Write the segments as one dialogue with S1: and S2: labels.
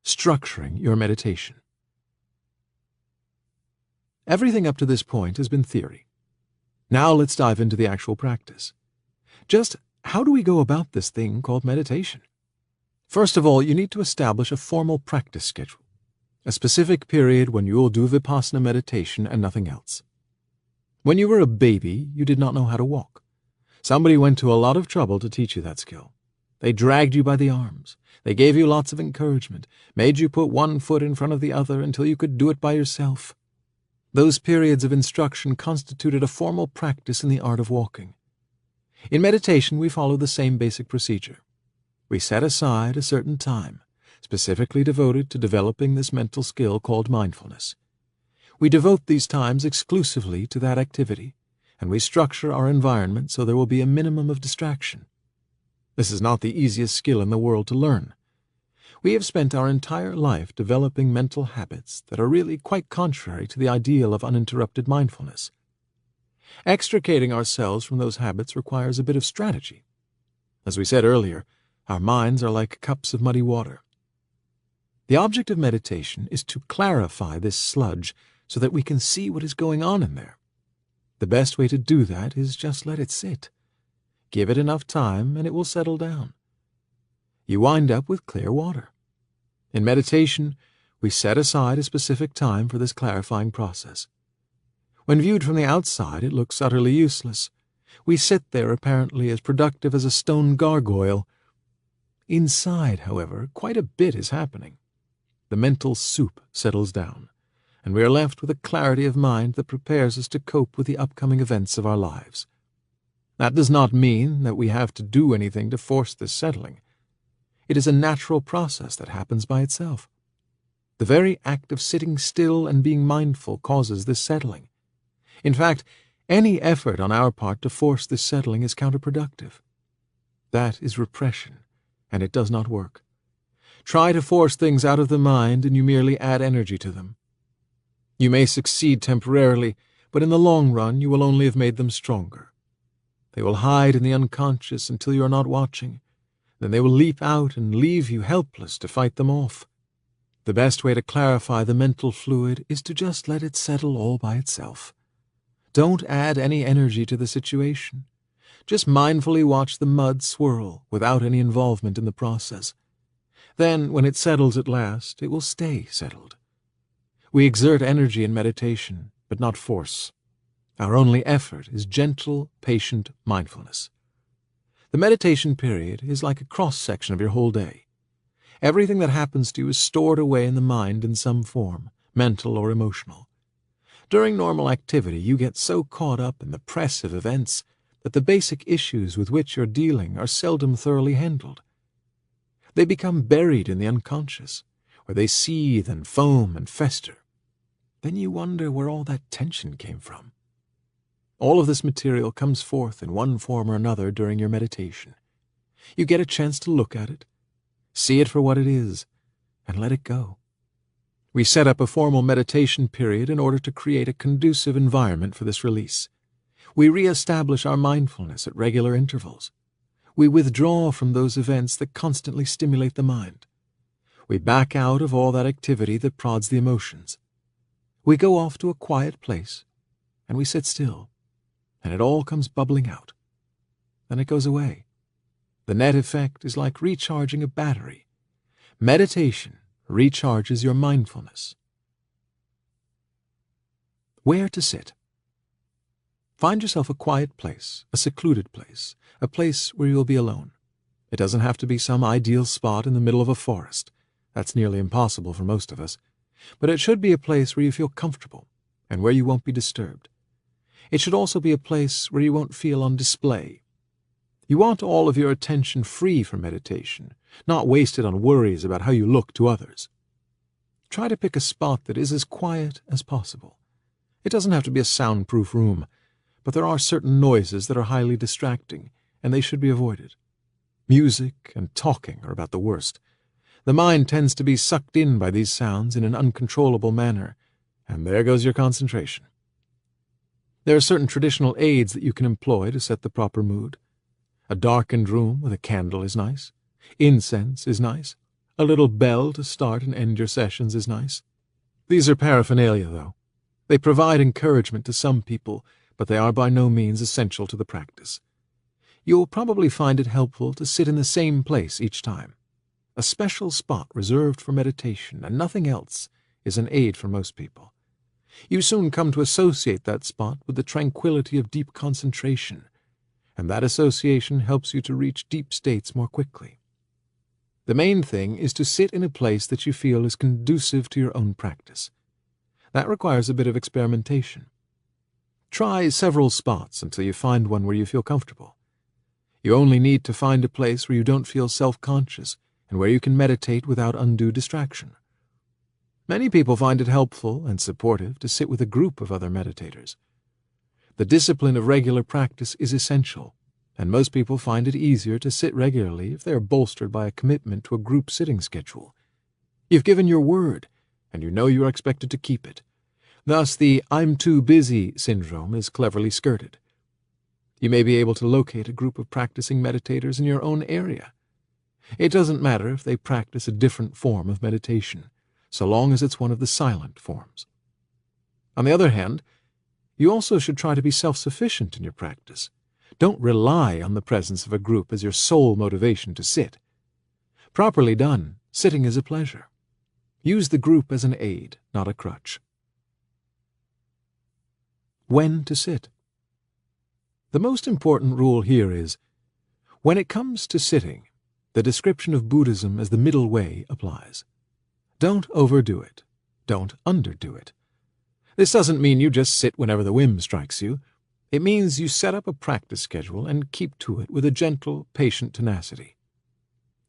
S1: Structuring your meditation. Everything up to this point has been theory. Now let's dive into the actual practice. Just how do we go about this thing called meditation? First of all, you need to establish a formal practice schedule, a specific period when you will do Vipassana meditation and nothing else. When you were a baby, you did not know how to walk. Somebody went to a lot of trouble to teach you that skill. They dragged you by the arms. They gave you lots of encouragement, made you put one foot in front of the other until you could do it by yourself. Those periods of instruction constituted a formal practice in the art of walking. In meditation, we follow the same basic procedure. We set aside a certain time, specifically devoted to developing this mental skill called mindfulness. We devote these times exclusively to that activity, and we structure our environment so there will be a minimum of distraction. This is not the easiest skill in the world to learn. We have spent our entire life developing mental habits that are really quite contrary to the ideal of uninterrupted mindfulness. Extricating ourselves from those habits requires a bit of strategy. As we said earlier, our minds are like cups of muddy water. The object of meditation is to clarify this sludge so that we can see what is going on in there. The best way to do that is just let it sit. Give it enough time and it will settle down. You wind up with clear water. In meditation, we set aside a specific time for this clarifying process. When viewed from the outside, it looks utterly useless. We sit there apparently as productive as a stone gargoyle. Inside, however, quite a bit is happening. The mental soup settles down, and we are left with a clarity of mind that prepares us to cope with the upcoming events of our lives. That does not mean that we have to do anything to force this settling. It is a natural process that happens by itself. The very act of sitting still and being mindful causes this settling. In fact, any effort on our part to force this settling is counterproductive. That is repression, and it does not work. Try to force things out of the mind and you merely add energy to them. You may succeed temporarily, but in the long run you will only have made them stronger. They will hide in the unconscious until you are not watching. Then they will leap out and leave you helpless to fight them off. The best way to clarify the mental fluid is to just let it settle all by itself. Don't add any energy to the situation. Just mindfully watch the mud swirl without any involvement in the process. Then, when it settles at last, it will stay settled. We exert energy in meditation, but not force. Our only effort is gentle, patient mindfulness. The meditation period is like a cross-section of your whole day. Everything that happens to you is stored away in the mind in some form, mental or emotional. During normal activity, you get so caught up in the press of events that the basic issues with which you're dealing are seldom thoroughly handled. They become buried in the unconscious, where they seethe and foam and fester. Then you wonder where all that tension came from. All of this material comes forth in one form or another during your meditation. You get a chance to look at it, see it for what it is, and let it go. We set up a formal meditation period in order to create a conducive environment for this release. We re-establish our mindfulness at regular intervals. We withdraw from those events that constantly stimulate the mind. We back out of all that activity that prods the emotions. We go off to a quiet place, and we sit still, and it all comes bubbling out. Then it goes away. The net effect is like recharging a battery. Meditation recharges your mindfulness. Where to sit? Find yourself a quiet place, a secluded place, a place where you will be alone. It doesn't have to be some ideal spot in the middle of a forest. That's nearly impossible for most of us. But it should be a place where you feel comfortable and where you won't be disturbed. It should also be a place where you won't feel on display. You want all of your attention free for meditation, not wasted on worries about how you look to others. Try to pick a spot that is as quiet as possible. It doesn't have to be a soundproof room, but there are certain noises that are highly distracting, and they should be avoided. Music and talking are about the worst. The mind tends to be sucked in by these sounds in an uncontrollable manner, and there goes your concentration. There are certain traditional aids that you can employ to set the proper mood. A darkened room with a candle is nice. Incense is nice. A little bell to start and end your sessions is nice. These are paraphernalia, though. They provide encouragement to some people, but they are by no means essential to the practice. You'll probably find it helpful to sit in the same place each time. A special spot reserved for meditation and nothing else is an aid for most people. You soon come to associate that spot with the tranquility of deep concentration, and that association helps you to reach deep states more quickly. The main thing is to sit in a place that you feel is conducive to your own practice. That requires a bit of experimentation. Try several spots until you find one where you feel comfortable. You only need to find a place where you don't feel self-conscious and where you can meditate without undue distraction. Many people find it helpful and supportive to sit with a group of other meditators. The discipline of regular practice is essential, and most people find it easier to sit regularly if they are bolstered by a commitment to a group sitting schedule. You've given your word, and you know you are expected to keep it. Thus, the "I'm too busy" syndrome is cleverly skirted. You may be able to locate a group of practicing meditators in your own area. It doesn't matter if they practice a different form of meditation, so long as it's one of the silent forms. On the other hand, you also should try to be self-sufficient in your practice. Don't rely on the presence of a group as your sole motivation to sit. Properly done, sitting is a pleasure. Use the group as an aid, not a crutch. When to sit. The most important rule here is, when it comes to sitting, the description of Buddhism as the middle way applies. Don't overdo it. Don't underdo it. This doesn't mean you just sit whenever the whim strikes you. It means you set up a practice schedule and keep to it with a gentle, patient tenacity.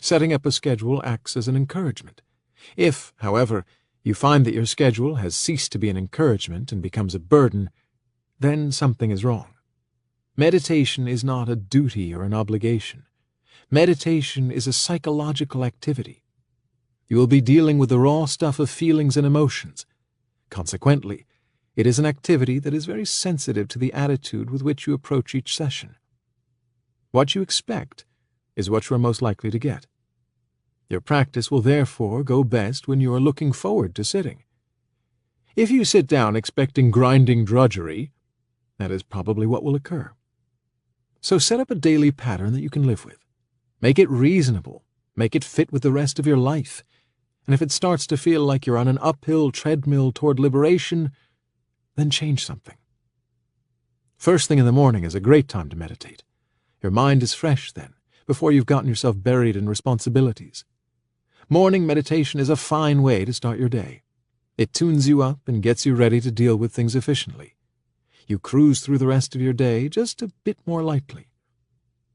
S1: Setting up a schedule acts as an encouragement. If, however, you find that your schedule has ceased to be an encouragement and becomes a burden, then something is wrong. Meditation is not a duty or an obligation. Meditation is a psychological activity. You will be dealing with the raw stuff of feelings and emotions. Consequently, it is an activity that is very sensitive to the attitude with which you approach each session. What you expect is what you are most likely to get. Your practice will therefore go best when you are looking forward to sitting. If you sit down expecting grinding drudgery, that is probably what will occur. So set up a daily pattern that you can live with. Make it reasonable. Make it fit with the rest of your life. And if it starts to feel like you're on an uphill treadmill toward liberation, then change something. First thing in the morning is a great time to meditate. Your mind is fresh then, before you've gotten yourself buried in responsibilities. Morning meditation is a fine way to start your day. It tunes you up and gets you ready to deal with things efficiently. You cruise through the rest of your day just a bit more lightly.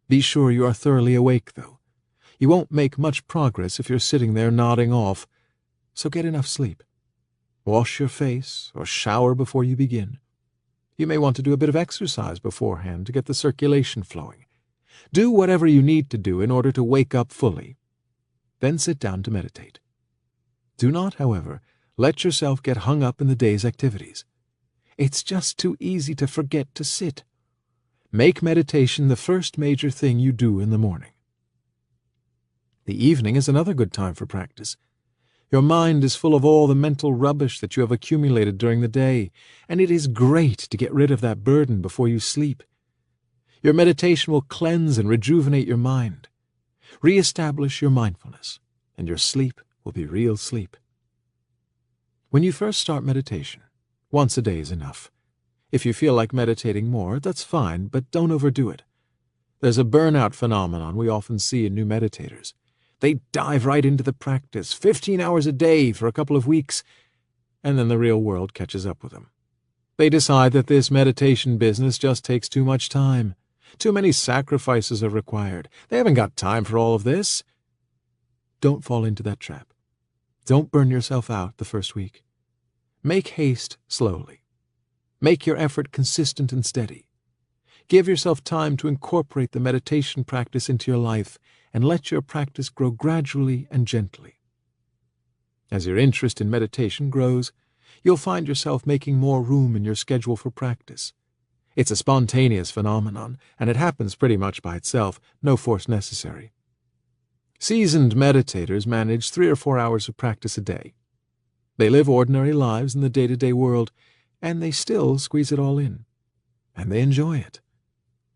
S1: Be sure you are thoroughly awake, though. You won't make much progress if you're sitting there nodding off, so get enough sleep. Wash your face or shower before you begin. You may want to do a bit of exercise beforehand to get the circulation flowing. Do whatever you need to do in order to wake up fully. Then sit down to meditate. Do not, however, let yourself get hung up in the day's activities. It's just too easy to forget to sit. Make meditation the first major thing you do in the morning. The evening is another good time for practice. Your mind is full of all the mental rubbish that you have accumulated during the day, and it is great to get rid of that burden before you sleep. Your meditation will cleanse and rejuvenate your mind. Re-establish your mindfulness, and your sleep will be real sleep. When you first start meditation, once a day is enough. If you feel like meditating more, that's fine, but don't overdo it. There's a burnout phenomenon we often see in new meditators. They dive right into the practice, 15 hours a day for a couple of weeks, and then the real world catches up with them. They decide that this meditation business just takes too much time. Too many sacrifices are required. They haven't got time for all of this. Don't fall into that trap. Don't burn yourself out the first week. Make haste slowly. Make your effort consistent and steady. Give yourself time to incorporate the meditation practice into your life and let your practice grow gradually and gently. As your interest in meditation grows, you'll find yourself making more room in your schedule for practice. It's a spontaneous phenomenon, and it happens pretty much by itself, no force necessary. Seasoned meditators manage 3 or 4 hours of practice a day. They live ordinary lives in the day-to-day world, and they still squeeze it all in. And they enjoy it.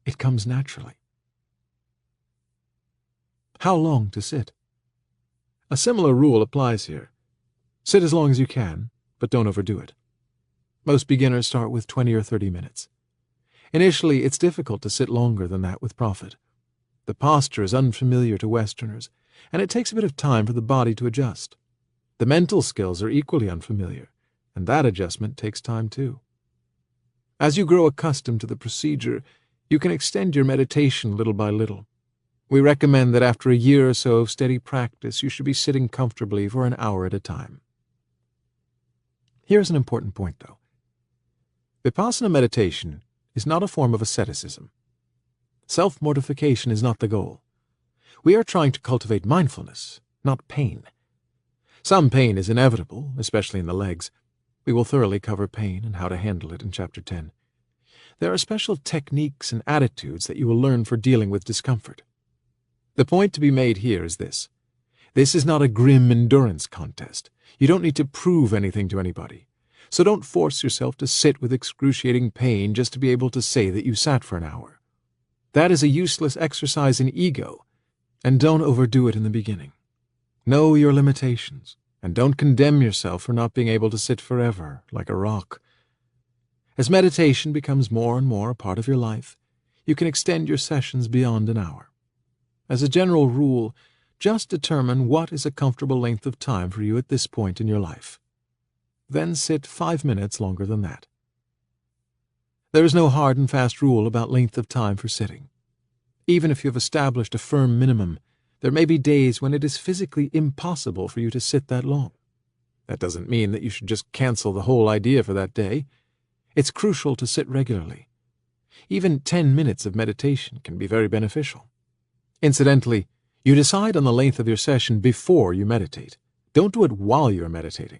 S1: It comes naturally. How long to sit? A similar rule applies here. Sit as long as you can, but don't overdo it. Most beginners start with 20 or 30 minutes. Initially, it's difficult to sit longer than that with profit. The posture is unfamiliar to Westerners, and it takes a bit of time for the body to adjust. The mental skills are equally unfamiliar, and that adjustment takes time too. As you grow accustomed to the procedure, you can extend your meditation little by little. We recommend that after a year or so of steady practice, you should be sitting comfortably for an hour at a time. Here's an important point, though. Vipassana meditation is not a form of asceticism. Self-mortification is not the goal. We are trying to cultivate mindfulness, not pain. Some pain is inevitable, especially in the legs. We will thoroughly cover pain and how to handle it in Chapter 10. There are special techniques and attitudes that you will learn for dealing with discomfort. The point to be made here is this. This is not a grim endurance contest. You don't need to prove anything to anybody. So don't force yourself to sit with excruciating pain just to be able to say that you sat for an hour. That is a useless exercise in ego, and don't overdo it in the beginning. Know your limitations, and don't condemn yourself for not being able to sit forever, like a rock. As meditation becomes more and more a part of your life, you can extend your sessions beyond an hour. As a general rule, just determine what is a comfortable length of time for you at this point in your life. Then sit 5 minutes longer than that. There is no hard and fast rule about length of time for sitting. Even if you have established a firm minimum, there may be days when it is physically impossible for you to sit that long. That doesn't mean that you should just cancel the whole idea for that day. It's crucial to sit regularly. Even 10 minutes of meditation can be very beneficial. Incidentally, you decide on the length of your session before you meditate. Don't do it while you are meditating.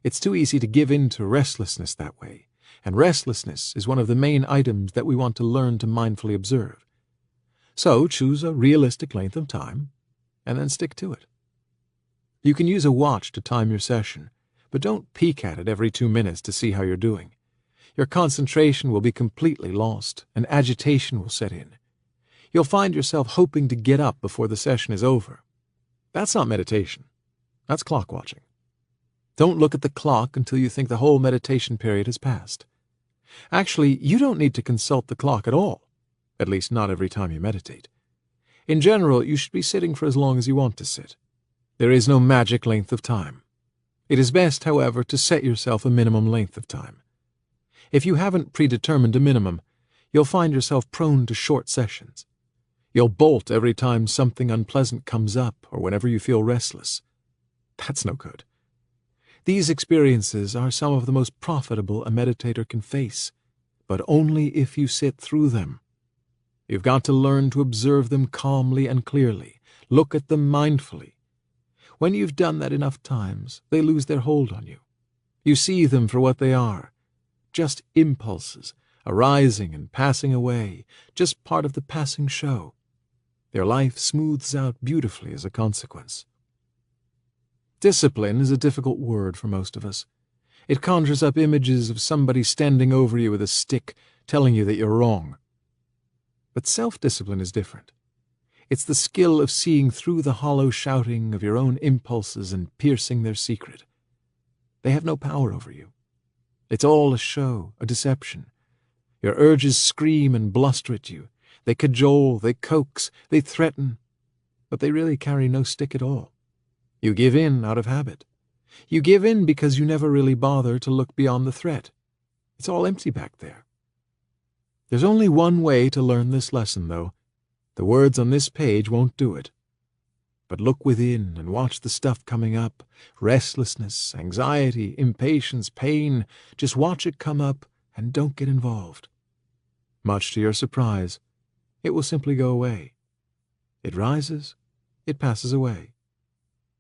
S1: It's too easy to give in to restlessness that way, and restlessness is one of the main items that we want to learn to mindfully observe. So choose a realistic length of time, and then stick to it. You can use a watch to time your session, but don't peek at it every 2 minutes to see how you're doing. Your concentration will be completely lost, and agitation will set in. You'll find yourself hoping to get up before the session is over. That's not meditation. That's clock watching. Don't look at the clock until you think the whole meditation period has passed. Actually, you don't need to consult the clock at all, at least not every time you meditate. In general, you should be sitting for as long as you want to sit. There is no magic length of time. It is best, however, to set yourself a minimum length of time. If you haven't predetermined a minimum, you'll find yourself prone to short sessions. You'll bolt every time something unpleasant comes up or whenever you feel restless. That's no good. These experiences are some of the most profitable a meditator can face, but only if you sit through them. You've got to learn to observe them calmly and clearly. Look at them mindfully. When you've done that enough times, they lose their hold on you. You see them for what they are, just impulses, arising and passing away, just part of the passing show. Their life smooths out beautifully as a consequence. Discipline is a difficult word for most of us. It conjures up images of somebody standing over you with a stick, telling you that you're wrong. But self-discipline is different. It's the skill of seeing through the hollow shouting of your own impulses and piercing their secret. They have no power over you. It's all a show, a deception. Your urges scream and bluster at you. They cajole, they coax, they threaten, but they really carry no stick at all. You give in out of habit. You give in because you never really bother to look beyond the threat. It's all empty back there. There's only one way to learn this lesson, though. The words on this page won't do it. But look within and watch the stuff coming up. Restlessness, anxiety, impatience, pain. Just watch it come up and don't get involved. Much to your surprise, it will simply go away. It rises, it passes away.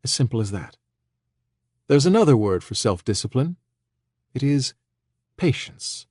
S1: As simple as that. There's another word for self-discipline. It is patience.